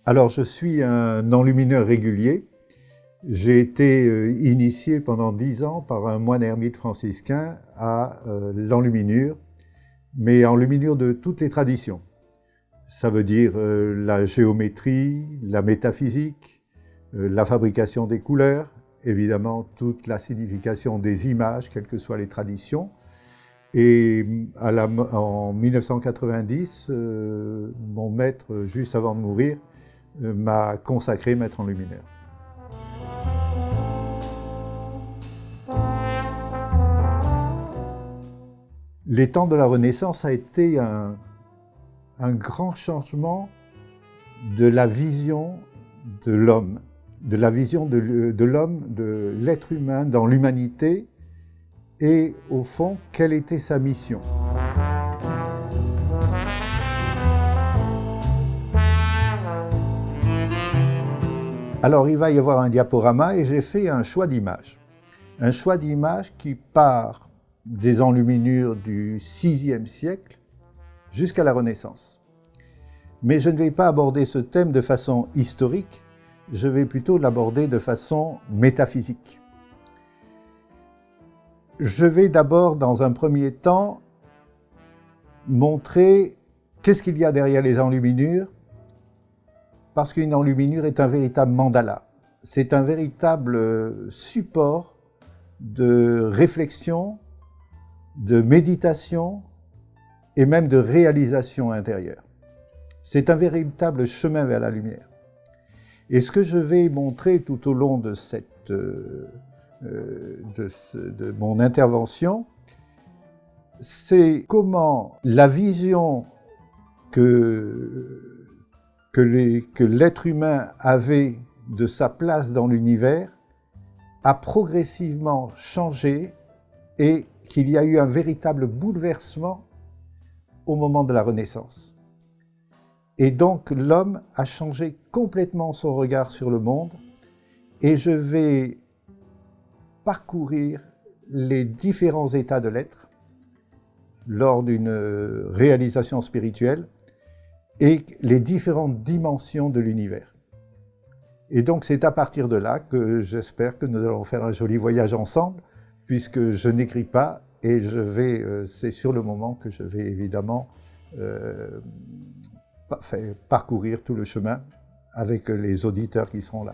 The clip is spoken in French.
Alors, je suis un enlumineur régulier. J'ai été initié pendant 10 ans par un moine ermite franciscain à l'enluminure, mais enluminure de toutes les traditions. Ça veut dire la géométrie, la métaphysique, la fabrication des couleurs, évidemment toute la signification des images, quelles que soient les traditions. Et en 1990, mon maître, juste avant de mourir, m'a consacré maître enlumineur. Les temps de la Renaissance a été un grand changement de la vision de l'homme, de la vision de l'homme, de l'être humain dans l'humanité et au fond, quelle était sa mission. Alors il va y avoir un diaporama et j'ai fait un choix d'images. Un choix d'images qui part des enluminures du VIe siècle jusqu'à la Renaissance. Mais je ne vais pas aborder ce thème de façon historique, je vais plutôt l'aborder de façon métaphysique. Je vais d'abord, dans un premier temps, montrer qu'est-ce qu'il y a derrière les enluminures, parce qu'une enluminure est un véritable mandala. C'est un véritable support de réflexion, de méditation et même de réalisation intérieure. C'est un véritable chemin vers la lumière. Et ce que je vais montrer tout au long de mon intervention, c'est comment la vision que l'être humain avait de sa place dans l'univers a progressivement changé et qu'il y a eu un véritable bouleversement au moment de la Renaissance. Et donc l'homme a changé complètement son regard sur le monde et je vais parcourir les différents états de l'être lors d'une réalisation spirituelle et les différentes dimensions de l'univers. Et donc c'est à partir de là que j'espère que nous allons faire un joli voyage ensemble, puisque je n'écris pas et c'est sur le moment que je vais évidemment parcourir tout le chemin avec les auditeurs qui seront là.